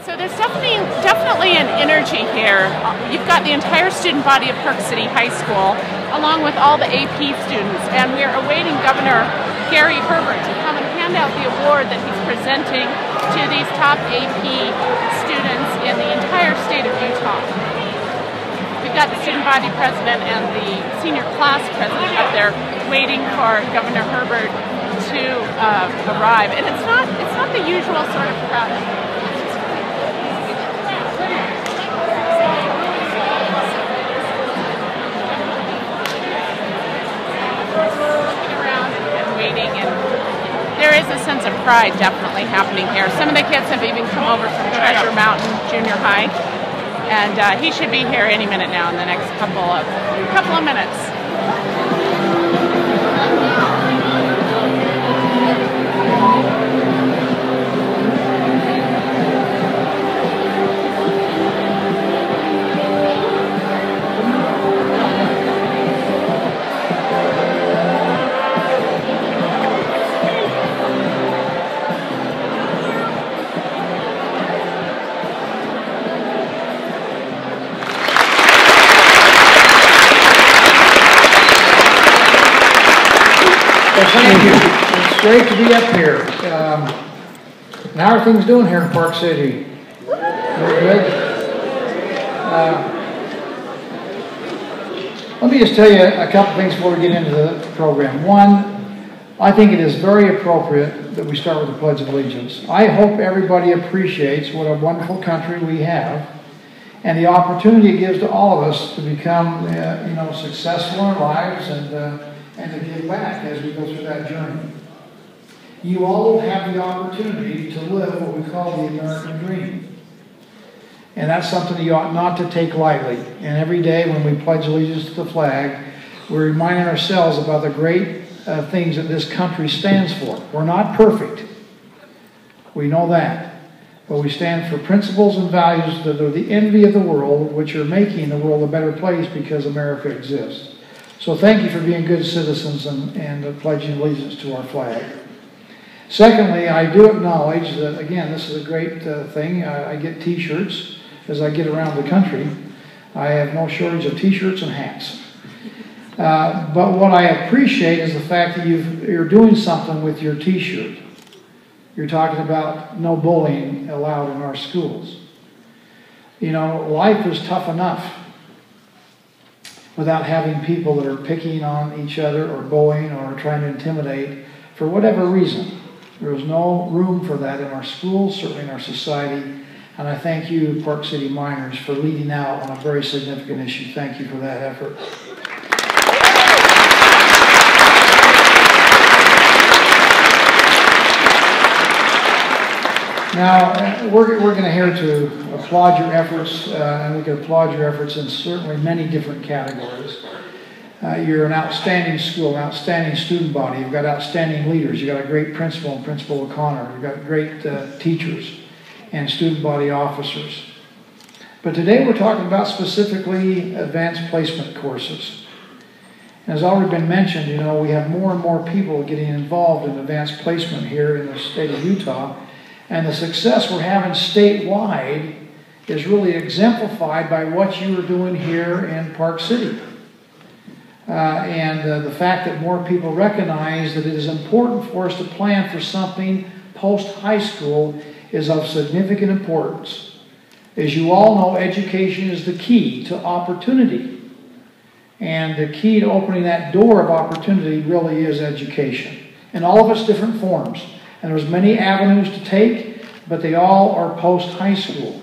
So there's definitely an energy here. You've got the entire student body of Park City High School, along with all the AP students, and we're awaiting Governor Gary Herbert to come and hand out the award that he's presenting to these top AP students in the entire state of Utah. We've got the student body president and the senior class president up there waiting for Governor Herbert to arrive, and it's not the usual sort of crowd. There is a sense of pride definitely happening here. Some of the kids have even come over from Treasure Mountain Junior High, and he should be here any minute now in the next couple of minutes. Thank you. It's great to be up here. How are things doing here in Park City? Very good. Let me just tell you a couple things before we get into the program. One, I think it is very appropriate that we start with the Pledge of Allegiance. I hope everybody appreciates what a wonderful country we have and the opportunity it gives to all of us to become successful in our lives and to give back as we go through that journey. You all have the opportunity to live what we call the American dream. And that's something you ought not to take lightly. And every day when we pledge allegiance to the flag, we're reminding ourselves about the great things that this country stands for. We're not perfect. We know that. But we stand for principles and values that are the envy of the world, which are making the world a better place because America exists. So thank you for being good citizens and pledging allegiance to our flag. Secondly, I do acknowledge that, again, this is a great thing. I get T-shirts as I get around the country. I have no shortage of T-shirts and hats. But what I appreciate is the fact that you're doing something with your T-shirt. You're talking about no bullying allowed in our schools. You know, life is tough enough without having people that are picking on each other or bullying or trying to intimidate for whatever reason. There is no room for that in our schools, certainly in our society. And I thank you, Park City Miners, for leading out on a very significant issue. Thank you for that effort. Now, we're going to here to applaud your efforts, and we can applaud your efforts in certainly many different categories. You're an outstanding school, an outstanding student body. You've got outstanding leaders. You've got a great principal and Principal O'Connor. You've got great teachers and student body officers. But today we're talking about specifically advanced placement courses. And as already been mentioned, you know, we have more and more people getting involved in advanced placement here in the state of Utah. And the success we're having statewide is really exemplified by what you are doing here in Park City. The fact that more people recognize that it is important for us to plan for something post-high school is of significant importance. As you all know, education is the key to opportunity. And the key to opening that door of opportunity really is education in all of its different forms. And there's many avenues to take, but they all are post-high school.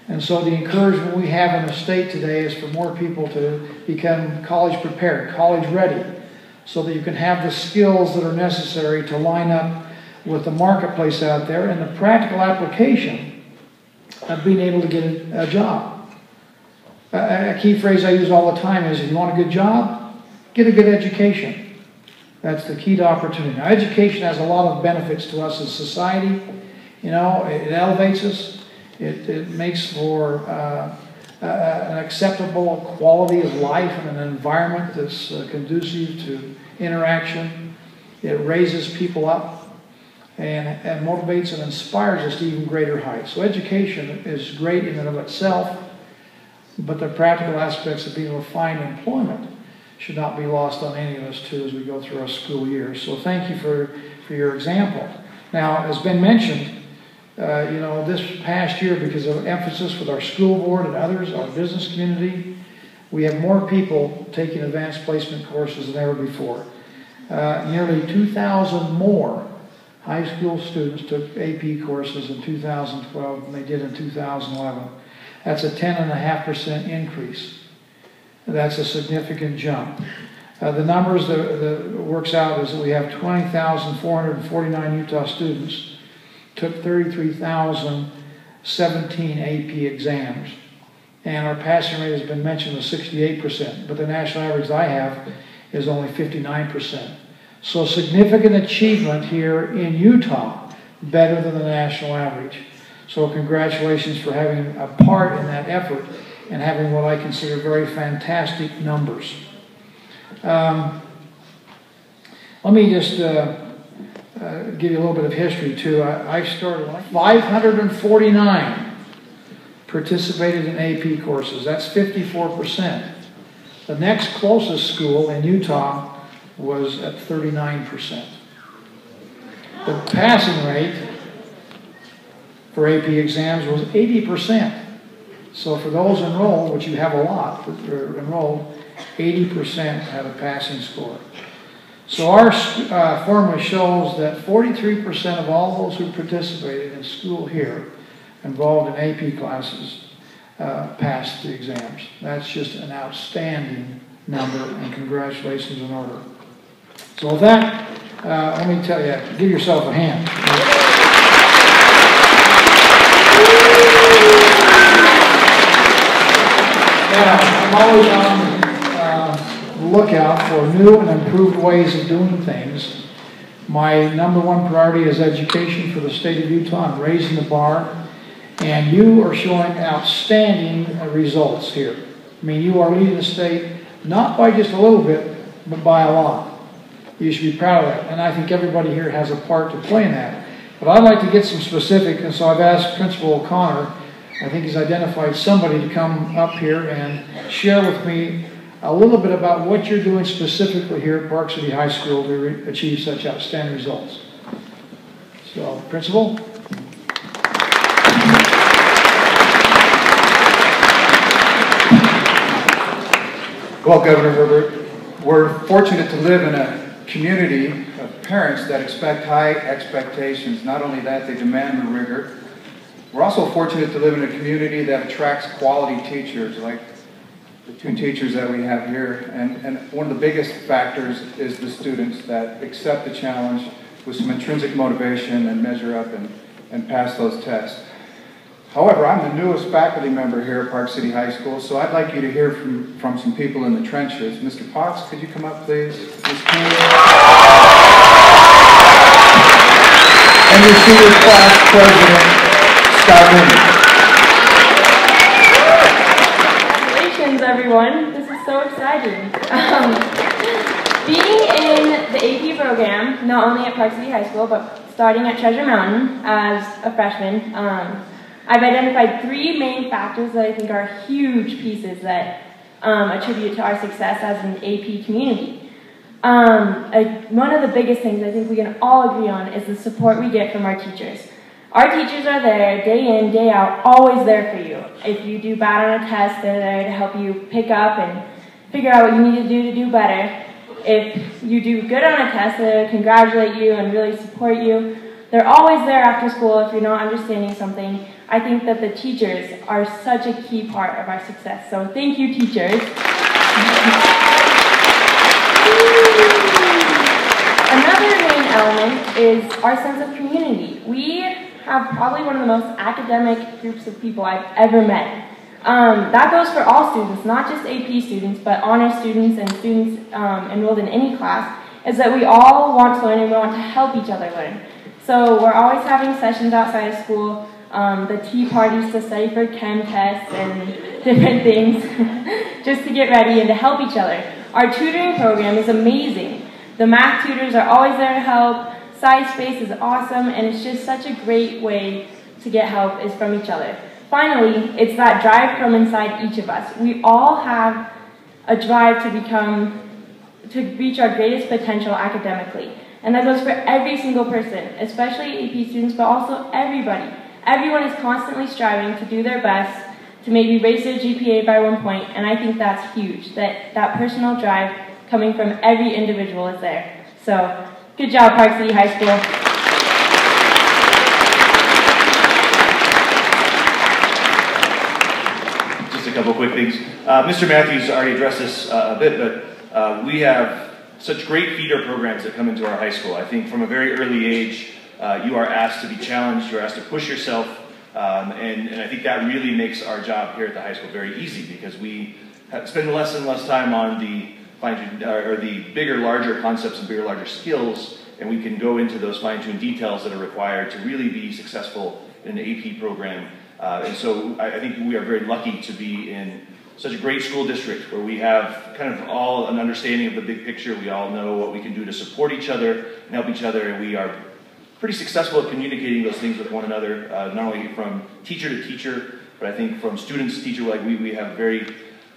And so the encouragement we have in the state today is for more people to become college prepared, college ready, so that you can have the skills that are necessary to line up with the marketplace out there and the practical application of being able to get a job. A key phrase I use all the time is, if you want a good job, get a good education. That's the key to opportunity. Now, education has a lot of benefits to us as society. You know, it elevates us. It makes for an acceptable quality of life in an environment that's conducive to interaction. It raises people up. and motivates and inspires us to even greater heights. So education is great in and of itself, but the practical aspects of being able to find employment should not be lost on any of us too as we go through our school year. So thank you for your example. Now, as been mentioned, you know, this past year, because of emphasis with our school board and others, our business community, we have more people taking advanced placement courses than ever before. Nearly 2,000 more high school students took AP courses in 2012 than they did in 2011. That's a 10.5% increase. That's a significant jump. The numbers that works out is that we have 20,449 Utah students took 33,017 AP exams. And our passing rate has been mentioned as 68%, but the national average I have is only 59%. So significant achievement here in Utah, better than the national average. So congratulations for having a part in that effort and having what I consider very fantastic numbers. Let me just give you a little bit of history too. I started 549 participated in AP courses. That's 54%. The next closest school in Utah was at 39%. The passing rate for AP exams was 80%. So for those enrolled, which you have a lot that are enrolled, 80% had a passing score. So our formula shows that 43% of all those who participated in school here involved in AP classes passed the exams. That's just an outstanding number, and congratulations in order. So with that, let me tell you, give yourself a hand. Now, I'm always on the lookout for new and improved ways of doing things. My number one priority is education for the state of Utah and raising the bar. And you are showing outstanding results here. I mean, you are leading the state not by just a little bit, but by a lot. You should be proud of that. And I think everybody here has a part to play in that. But I'd like to get some specific, and so I've asked Principal O'Connor, I think he's identified somebody to come up here and share with me a little bit about what you're doing specifically here at Park City High School to achieve such outstanding results. So, Principal? Well, Governor Herbert, we're fortunate to live in a community of parents that expect high expectations. Not only that, they demand the rigor. We're also fortunate to live in a community that attracts quality teachers, like the two teachers that we have here. And one of the biggest factors is the students that accept the challenge with some intrinsic motivation and measure up and pass those tests. However, I'm the newest faculty member here at Park City High School, so I'd like you to hear from some people in the trenches. Mr. Potts, could you come up, please? Ms. King? And your senior class president, Scott Minnie. Congratulations, everyone. This is so exciting. Being in the AP program, not only at Park City High School, but starting at Treasure Mountain as a freshman, I've identified three main factors that I think are huge pieces that attribute to our success as an AP community. One of the biggest things I think we can all agree on is the support we get from our teachers. Our teachers are there day in, day out, always there for you. If you do bad on a test, they're there to help you pick up and figure out what you need to do better. If you do good on a test, they'll congratulate you and really support you. They're always there after school if you're not understanding something. I think that the teachers are such a key part of our success. So thank you, teachers. Another main element is our sense of community. We have probably one of the most academic groups of people I've ever met. That goes for all students, not just AP students, but honor students and students enrolled in any class, is that we all want to learn and we want to help each other learn. So we're always having sessions outside of school, the tea parties to study for chem tests and different things, just to get ready and to help each other. Our tutoring program is amazing. The math tutors are always there to help. Size Space is awesome, and it's just such a great way to get help is from each other. Finally, it's that drive from inside each of us. We all have a drive to reach our greatest potential academically. And that goes for every single person, especially AP students, but also everybody. Everyone is constantly striving to do their best to maybe raise their GPA by 1 point, and I think that's huge, that personal drive coming from every individual is there. So, good job, Park City High School. Just a couple quick things. Mr. Matthews already addressed this a bit, but we have such great feeder programs that come into our high school. I think from a very early age, you are asked to be challenged, you're asked to push yourself, and I think that really makes our job here at the high school very easy, because we spend less and less time on the bigger, larger concepts and bigger, larger skills, and we can go into those fine-tuned details that are required to really be successful in an AP program. And so I think we are very lucky to be in such a great school district where we have kind of all an understanding of the big picture. We all know what we can do to support each other and help each other, and we are pretty successful at communicating those things with one another, not only from teacher to teacher, but I think from students to teacher. Like we have very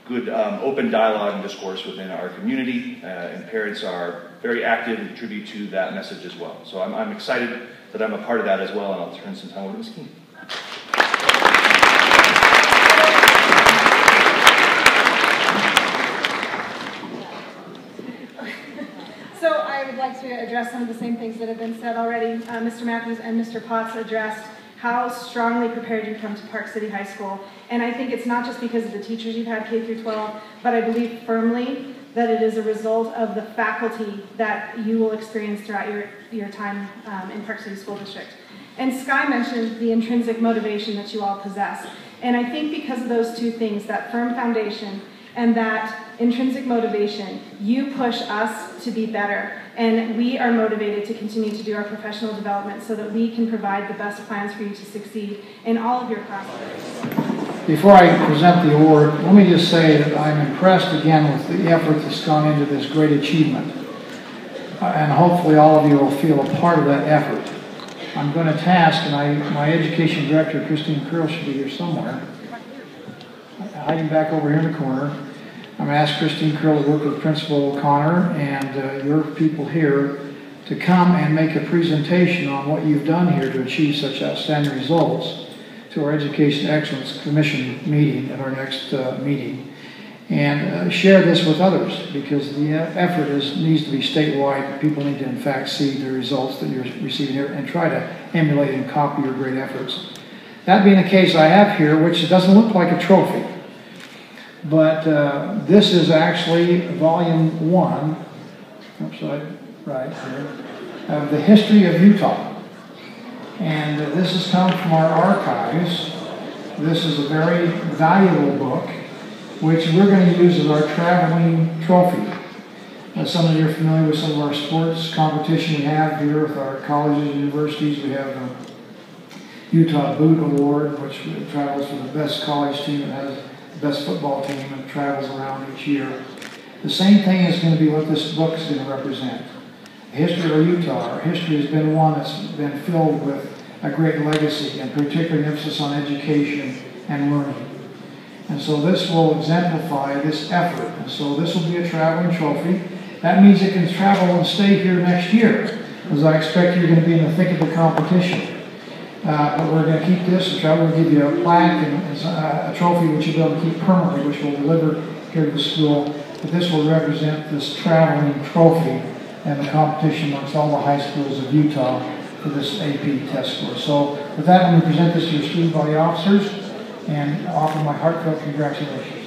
good open dialogue and discourse within our community, and parents are very active and contribute to that message as well. So I'm excited that I'm a part of that as well, and I'll turn some time over to Ms. King. So I would like to address some of the same things that have been said already. Mr. Matthews and Mr. Potts addressed how strongly prepared you come to Park City High School. And I think it's not just because of the teachers you've had K through 12, but I believe firmly that it is a result of the faculty that you will experience throughout your time in Park City School District. And Sky mentioned the intrinsic motivation that you all possess. And I think because of those two things, that firm foundation and that intrinsic motivation, you push us to be better. And we are motivated to continue to do our professional development so that we can provide the best plans for you to succeed in all of your classes. Before I present the award, let me just say that I'm impressed again with the effort that's gone into this great achievement. And hopefully all of you will feel a part of that effort. I'm going to task, and my education director, Christine Curl, should be here somewhere, hiding back over here in the corner. I'm going to ask Christine Curl to work with Principal O'Connor and your people here to come and make a presentation on what you've done here to achieve such outstanding results to our Education Excellence Commission meeting at our next meeting. And share this with others, because the effort needs to be statewide. People need to in fact see the results that you're receiving here and try to emulate and copy your great efforts. That being the case, I have here, which doesn't look like a trophy, but this is actually volume 1, right here, of the history of Utah. And this has come from our archives. This is a very valuable book, which we're going to use as our traveling trophy. Some of you are familiar with some of our sports competition we have here with our colleges and universities. We have the Utah Boot Award, which travels for the best college team and has the best football team, and travels around each year. The same thing is going to be what this book is going to represent. The history of Utah. Our history has been one that's been filled with a great legacy, and particularly emphasis on education and learning. And so this will exemplify this effort. And so this will be a traveling trophy. That means it can travel and stay here next year, because I expect you're going to be in the thick of the competition. But we're going to keep this. We'll give you a plaque and a trophy which you'll be able to keep permanently, which we'll deliver here to the school. But this will represent this traveling trophy and the competition amongst all the high schools of Utah for this AP test score. So with that, I'm going to present this to your student body officers and offer my heartfelt congratulations.